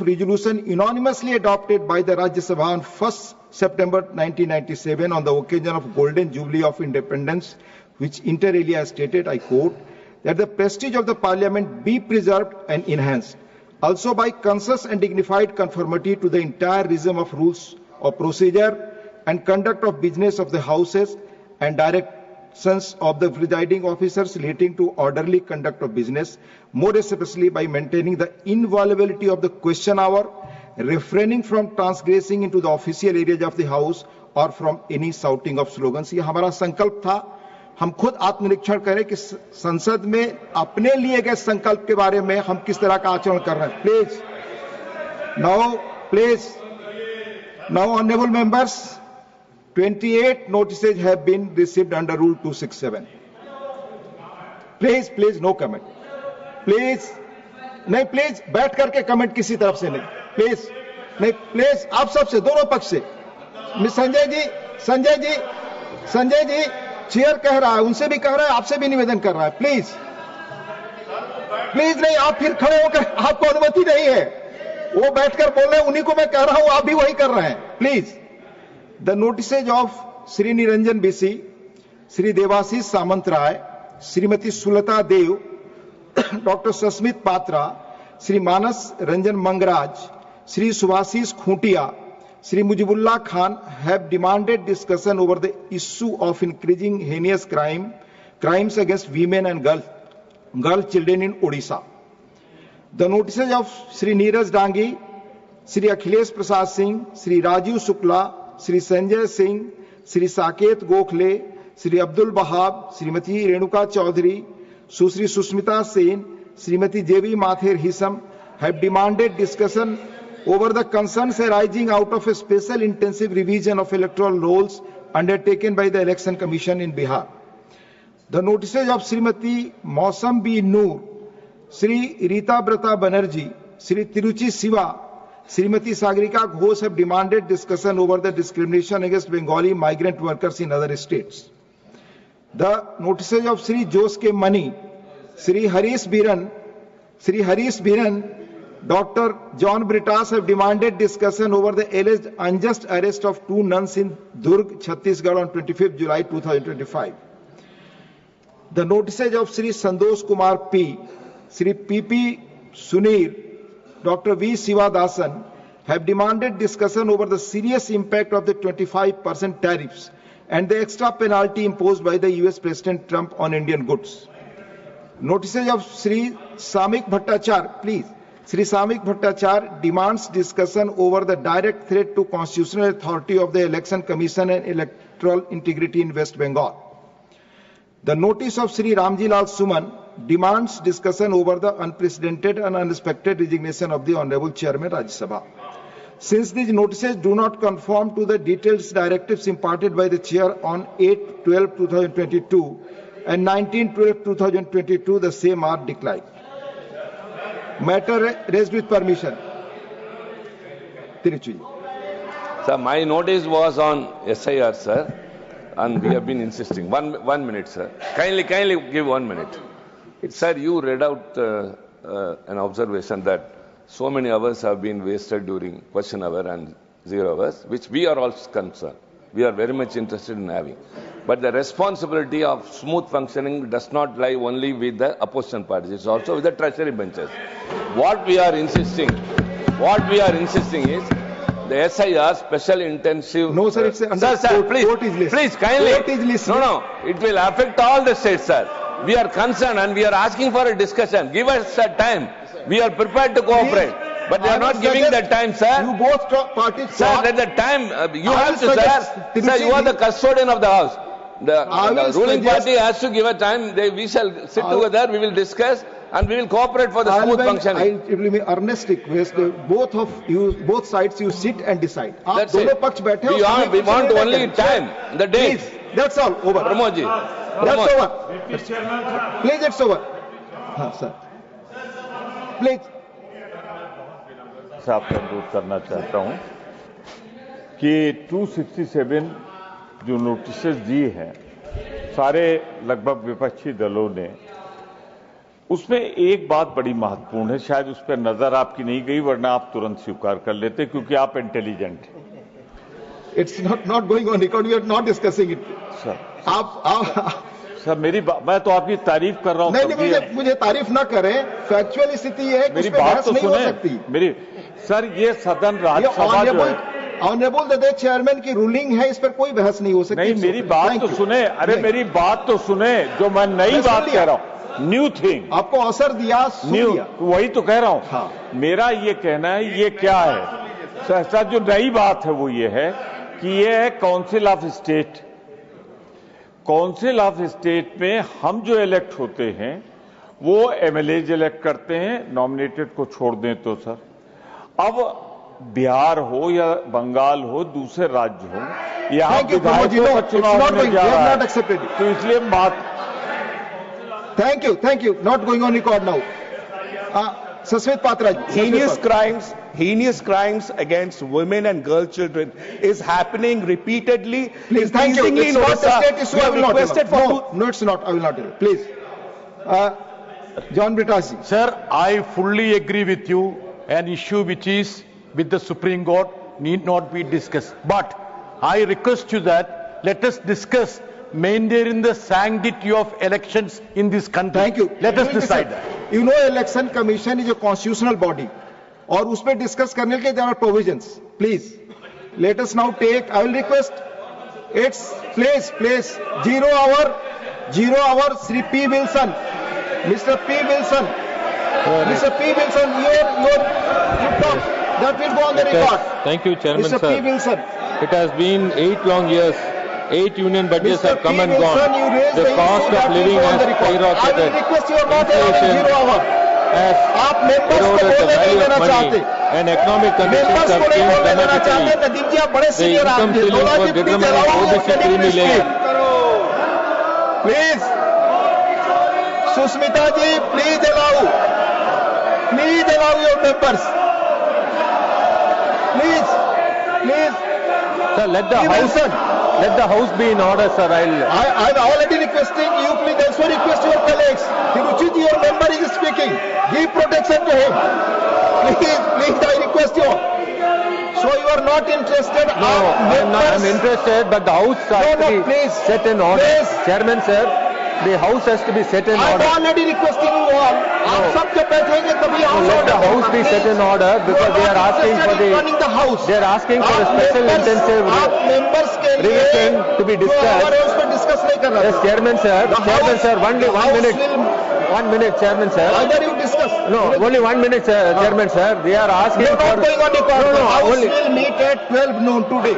resolution unanimously adopted by the Rajya Sabha on 1st September 1997 on the occasion of Golden Jubilee of Independence, which inter alia stated, I quote, that the prestige of the Parliament be preserved and enhanced, also by conscious and dignified conformity to the entire regime of rules of procedure and conduct of business of the Houses and directions of the presiding officers relating to orderly conduct of business, more especially by maintaining the inviolability of the question hour, refraining from transgressing into the official areas of the House or from any shouting of slogans. ये हमारा संकल्प था। हम खुद आत्मनिरीक्षण करें कि संसद में अपने लिए गए संकल्प के बारे में हम किस तरह का आचरण कर रहे हैं। Please now honourable members, 28 notices have been received under Rule 267. Please, no comment. Please, नहीं प्लीज बैठ करके कमेंट किसी तरफ से नहीं, प्लीज आप सबसे, दोनों पक्ष से। संजय जी चेयर कह रहा है, उनसे भी कह रहा है, आपसे भी निवेदन कर रहा है। प्लीज नहीं, आप फिर खड़े होकर, आपको अनुमति नहीं है, वो बैठकर बोल रहे हैं, उन्हीं को मैं कह रहा हूं, आप भी वही कर रहे हैं। Please the notices of Shri Niranjan Bisi, Shri Debashish Samanta Ray, Shrimati Sulata Deo, doctor Sasmit Patra, Shri Manas Ranjan Mangaraj, Shri Subhashish Khuntia, Sri Mujibullah Khan have demanded discussion over the issue of increasing heinous crimes against women and girl children in Odisha. The notices of Sri Neeraj Dangi, Sri Akhilesh Prasad Singh, Sri Rajiv Shukla, Sri Sanjay Singh, Sri Saket Gokhale, Sri Abdul Wahab, Srimati Renuka Chaudhary, Susri Susmita Sen, Srimati J.V. Mathur Hisam have demanded discussion over the concerns arising out of a special intensive revision of electoral rolls undertaken by the Election Commission in Bihar. The notices of Srimati Mausam B. Noor, Sri Rita Brata Banerjee, Sri Tiruchi Siva, Srimati Sagarika Ghosh have demanded discussion over the discrimination against Bengali migrant workers in other states. The notices of Sri Jose K. Mani, Sri Harish Biran, Dr. John Britas have demanded discussion over the alleged unjust arrest of 2 nuns in Durg, Chhattisgarh on 25th July 2025. The notices of Sri Sandosh Kumar P, Sri P.P. Sunir, Dr. V. Sivadasan have demanded discussion over the serious impact of the 25% tariffs and the extra penalty imposed by the US President Trump on Indian goods. Notices of Sri Samik Bhattacharya, please. Sri Samik Bhattacharya demands discussion over the direct threat to constitutional authority of the Election Commission and electoral integrity in West Bengal. The notice of Sri Ramji Lal Suman demands discussion over the unprecedented and unexpected resignation of the Honorable Chairman Rajya Sabha. Since these notices do not conform to the detailed directives imparted by the Chair on 8/12/2022 and 19/12/2022, the same are declined. Matter raised with permission. Tiruchi. Sir, my notice was on SIR, sir, and we have been insisting. One minute, sir. Kindly give 1 minute. Sir, you read out an observation that so many hours have been wasted during question hour and 0 hours, which we are also concerned. We are very much interested in having. But the responsibility of smooth functioning does not lie only with the opposition parties. It's also with the treasury benches. What we are insisting is the SIR, special intensive. No, sir, it's under sir, please, kindly. Court is listening. No, it will affect all the states, sir. We are concerned and we are asking for a discussion. Give us a time. We are prepared to cooperate. But they are not giving the time, sir. You both parties. Sir, let the time. You have to, sir. Sir, you are the custodian of the house. The ruling party has to give a time. We shall sit together. We will discuss and we will cooperate for the smooth functioning. It will be earnest request. Both sides, you sit and decide. That's it. We want only time. The date. Please, that's all. Over. Pramod ji. That's over. Please, it's over. Sir. Please. आपका अनुरोध करना चाहता हूं कि 267 जो notices दी हैं, सारे लगभग विपक्षी दलों ने उसमें एक बात बड़ी महत्वपूर्ण है, शायद उस पर नजर आपकी नहीं गई, वरना आप तुरंत स्वीकार कर लेते क्योंकि आप इंटेलिजेंट हैं। It's not going on record. We are not discussing it. Sir आप सर मैं तो आपकी तारीफ कर रहा हूं। नहीं, मुझे तारीफ ना करें। फैक्चुअल स्थिति है कि मेरी उस पे बात बहस तो नहीं हो सुने। सकती। सर ये सदन राज्यसभा जो है, ऑनरेबल द चेयरमैन की रूलिंग है, इस पर कोई बहस नहीं हो सकती। नहीं मेरी बात तो सुने। अरे मेरी बात तो सुने, जो मैं नई बात कह रहा हूं, न्यू थिंग आपको अवसर दिया, न्यू, वही तो कह रहा हूं। हाँ। मेरा ये कहना है, ये क्या है सर, जो नई बात है वो ये है कि ये है council of state. Council of state में हम जो इलेक्ट होते हैं वो एमएलए इलेक्ट करते हैं, नॉमिनेटेड को छोड़ दें तो सर। अब बिहार हो या बंगाल हो, दूसरे राज्य हो, यहाँ विधायकों का चुनाव होने जा रहा है, तो इसलिए बात। Thank you, not going on record now. Susmit Patra ji. Heinous crimes against women and girl children is happening repeatedly. Please, thank you. It's not a state issue. I will not requested for no, it's not. I will not. Please. John Britas ji. Sir, I fully agree with you. An issue which is with the Supreme Court need not be discussed. But I request you that let us discuss maintaining the sanctity of elections in this country. Thank you. Let us decide that. You know, Election Commission is a constitutional body, और उस पर discuss करने के there are provisions. Please, let us now take. I will request. It's please 0 hour. Sri P. Wilson, Mr. P. Wilson, your talk that will go on the record. Thank you, Chairman Mr. sir. P. Wilson. It has been 8 long years. 8 union budgets Mr. have come P. and Wilson, gone. you raised The the cost issue of that living will go on has the record. I skyrocketed. will request you are not allowed Inflation 0 hour. has आप members को eroded the बोलने नहीं value देना of money चाहते, and economic conditions members have को नहीं changed बोलने देना चाहते। dramatically. नदीम जी आप बड़े The सीनियर income आदमी ceiling हैं, for please determining allow OBC creamy layer. Please Susmita ji, please allow your members, please Sir, let the house be in order, sir. I'm already requesting you, please also request your colleagues. Hiruchit, your member is speaking. Give protection to him. Please, I request you. So you are not interested? No, I'm interested, but the house has to be please. set in order. Please. Chairman, sir, the house has to be set in I'm order. already requesting you all. आप सब जब बैठेंगे तभी So let the house be set in order because they are asking for they are asking for a special intensive आप members के लिए revision to be discussed. उस पर डिस्कस नहीं करना। Yes, Chairman, sir. Chairman, sir, only 1 minute. 1 minute, Chairman, sir. Either you discuss. No, only 1 minute, sir, Chairman, sir. They are asking You're for. not going on the record. No, The house only. will meet at 12 noon today.